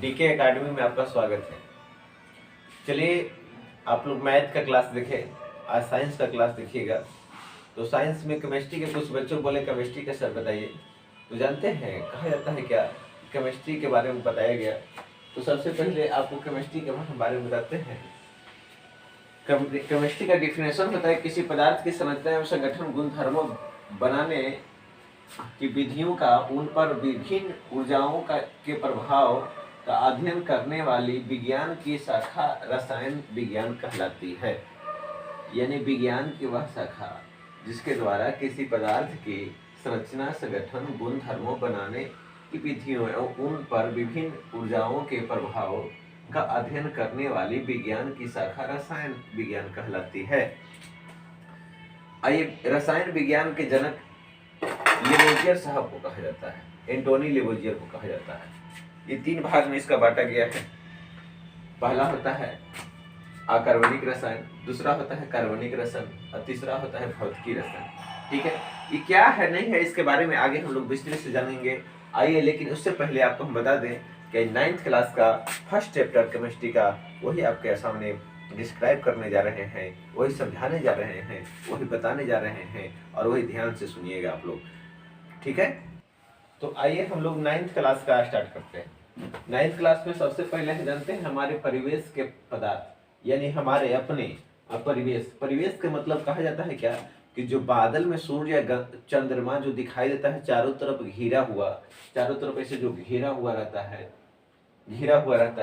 DK academy में आपका स्वागत है। चलिए, आप लोग मैथ का क्लास देखें, आज साइंस का क्लास देखिएगा। तो साइंस में केमिस्ट्री के कुछ बच्चों बोले केमिस्ट्री का सर बताइए। तो जानते हैं कहा जाता है क्या, केमिस्ट्री के बारे में बताया गया। तो सबसे पहले आपको केमिस्ट्री के बारे में बताते हैं। केमिस्ट्री का डिफिनेशन होता है किसी पदार्थ की संरचना एवं संगठन गुणधर्मों बनाने की विधियों का उन पर विभिन्न ऊर्जाओं के प्रभाव का अध्ययन करने वाली विज्ञान की शाखा रसायन विज्ञान कहलाती है। यानी विज्ञान की वह शाखा जिसके द्वारा किसी पदार्थ की संरचना संगठन गुण धर्मों बनाने की विधियों एवं उन पर विभिन्न ऊर्जाओं के प्रभाव का अध्ययन करने वाली विज्ञान की शाखा रसायन विज्ञान कहलाती है। आइए, रसायन विज्ञान के जनक लेवोजियर साहब को कहा जाता है, एंटोनी लेवोजियर को कहा जाता है। ये तीन भाग में इसका बांटा गया है। पहला होता है अकार्बनिक रसायन, दूसरा होता है कार्बनिक रसायन और तीसरा होता है भौतिकी रसायन। ठीक है, ये क्या है नहीं है इसके बारे में आगे हम लोग विस्तृत से जानेंगे। आइए, लेकिन उससे पहले आपको हम बता दें कि 9th क्लास का फर्स्ट चैप्टर केमिस्ट्री का वही आपके सामने डिस्क्राइब करने जा रहे हैं, वही समझाने जा रहे हैं, वही बताने जा रहे हैं और वही ध्यान से सुनिएगा आप लोग। ठीक है, तो आइए हम लोग 9th क्लास का स्टार्ट करते हैं। 9th क्लास में सबसे पहले हम जानते हैं हमारे परिवेश के पदार्थ, यानी हमारे अपने परिवेश। परिवेश के मतलब कहा जाता है क्या कि जो बादल में सूर्य या चंद्रमा जो दिखाई देता है चारों तरफ घिरा हुआ, चारों तरफ ऐसे जो घिरा हुआ रहता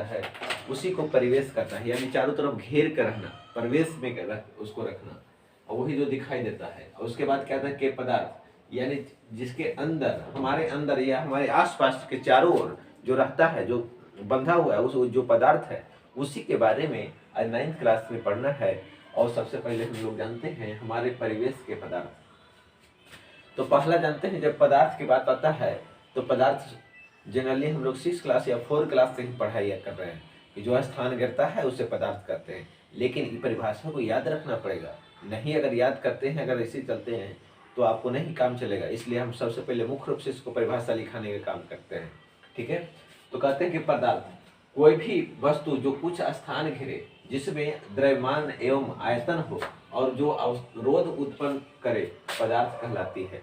है उसी को परिवेश कहता है। यानी चारों तरफ घेर कर रहना, परिवेश में उसको रखना, और वही जो दिखाई देता है। और उसके बाद क्या था कि पदार्थ, यानी जिसके अंदर, हमारे अंदर या हमारे आसपास के चारों ओर जो रहता है, जो बंधा हुआ है, उस जो पदार्थ है उसी के बारे में आज 9th क्लास में पढ़ना है। और सबसे पहले हम लोग जानते हैं हमारे परिवेश के पदार्थ। तो पहला जानते हैं, जब पदार्थ की बात आता है तो पदार्थ जनरली हम लोग 6 क्लास या 4 क्लास से ही पढ़ाई कर रहे हैं कि जो स्थान गिरता है उसे पदार्थ कहते हैं। लेकिन इन परिभाषा को याद रखना पड़ेगा, नहीं अगर याद करते हैं, अगर ऐसे चलते हैं तो आपको नहीं काम चलेगा। इसलिए हम सबसे पहले मुख्य रूप से इसको परिभाषा लिखाने का काम करते हैं। ठीक है, तो कहते हैं कि पदार्थ कोई भी वस्तु जो कुछ स्थान घिरे, जिसमें द्रव्यमान एवं आयतन हो और जो अवरोध उत्पन्न करे, पदार्थ कहलाती है।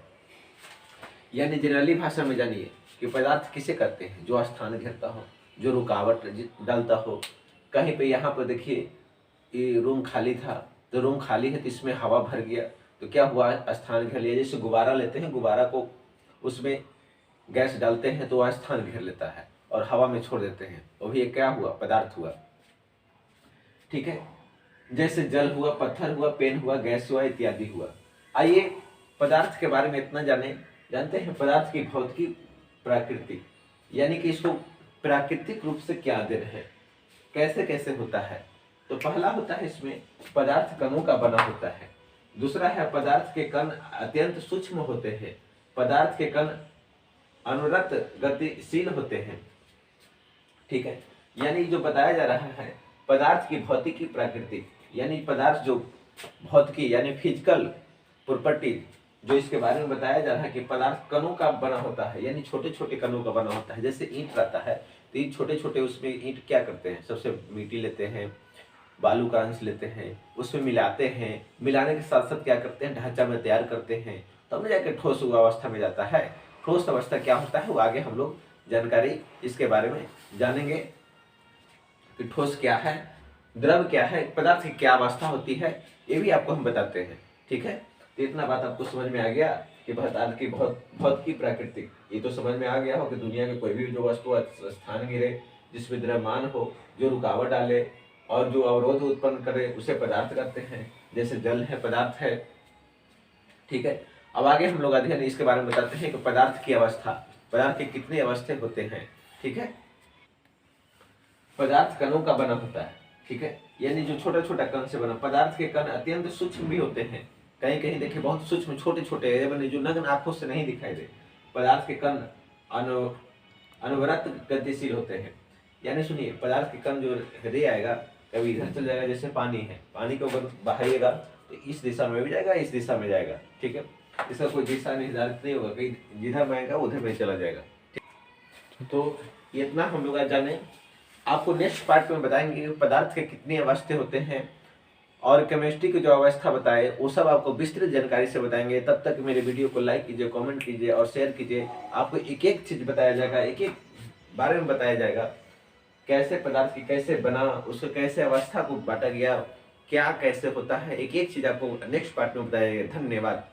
यानी जनरली भाषा में जानिए कि पदार्थ किसे कहते हैं, जो स्थान घेरता हो, जो रुकावट डालता हो। कहीं पे यहाँ पर देखिए ये रूम खाली था, तो रूम खाली है तो इसमें हवा भर गया, तो क्या हुआ, स्थान घेर लिया। जैसे गुब्बारा लेते हैं, गुब्बारा को उसमें गैस डालते हैं तो वह स्थान घेर लेता है और हवा में छोड़ देते हैं, वो भी क्या हुआ, पदार्थ हुआ। ठीक है, जैसे जल हुआ, पत्थर हुआ, पेन हुआ, गैस हुआ, इत्यादि हुआ। आइए पदार्थ के बारे में इतना जानते हैं पदार्थ की भौतिकी प्राकृतिक, यानी कि इसको प्राकृतिक रूप से क्या देन है, कैसे कैसे होता है। तो पहला होता है इसमें पदार्थ कणों का बना होता है। दूसरा है पदार्थ के कण अत्यंत सूक्ष्म होते हैं। पदार्थ के कण अनुरत गतिशील होते हैं। ठीक है, यानी जो बताया जा रहा है पदार्थ की भौतिकी प्राकृतिक, यानी पदार्थ जो भौतिकी यानी फिजिकल प्रॉपर्टी जो इसके बारे में बताया जा रहा है कि पदार्थ कणों का बना होता है, यानी छोटे छोटे कणों का बना होता है। जैसे ईंट रहता है तो ईंट छोटे छोटे, उसमें ईंट क्या करते हैं, सबसे मिट्टी लेते हैं, बालू का अंश लेते हैं, उसमें मिलाते हैं, मिलाने के साथ साथ क्या करते हैं, ढांचा में तैयार करते हैं, तब न जाकर ठोस अवस्था में जाता है। ठोस अवस्था क्या होता है वो आगे हम लोग जानकारी इसके बारे में जानेंगे कि ठोस क्या है, द्रव क्या है, पदार्थ की क्या अवस्था होती है, ये भी आपको हम बताते हैं। ठीक है, तो इतना बात आपको समझ में आ गया कि पदार्थ की भौतिकी प्राकृतिक, ये तो समझ में आ गया हो कि दुनिया के कोई भी जो वस्तु स्थान गिरे, जिसमें द्रव्यमान हो, जो रुकावट डाले और जो अवरोध उत्पन्न करे, उसे पदार्थ कहते हैं। जैसे जल है, पदार्थ है। ठीक है, अब आगे हम लोग अध्ययन इसके बारे में बताते हैं कि पदार्थ की अवस्था, पदार्थ के कितने अवस्थे होते हैं। ठीक है, पदार्थ कणों का बना होता है। ठीक है, यानी जो छोटा छोटा कण से बना। पदार्थ के कण अत्यंत सूक्ष्म भी होते हैं, कहीं कहीं देखिए बहुत सूक्ष्म छोटे छोटे बने जो नग्न आंखों से नहीं दिखाई दे। पदार्थ के कण अनवरत गतिशील होते हैं। यानी सुनिए, पदार्थ के कण जो हृदय आएगा, कभी इधर चल जाएगा, जैसे पानी है, पानी को अगर बहाइएगा तो इस दिशा में भी जाएगा, इस दिशा में जाएगा। ठीक है, इसका कोई दिशा निर्धारित नहीं होगा, कहीं जिधर बहेगा उधर में चला जाएगा। तो ये इतना हम लोग आज जाने। आपको नेक्स्ट पार्ट में बताएंगे कि पदार्थ के कितनी अवस्थे होते हैं और केमिस्ट्री की जो अवस्था बताए वो सब आपको विस्तृत जानकारी से बताएंगे। तब तक मेरे वीडियो को लाइक कीजिए, कमेंट कीजिए और शेयर कीजिए। आपको एक एक चीज बताया जाएगा, एक एक बारे में बताया जाएगा, कैसे पदार्थ की कैसे बना, उसको कैसे अवस्था को बांटा गया, क्या कैसे होता है, एक एक चीज आपको नेक्स्ट पार्ट में बताया जाएगा। धन्यवाद।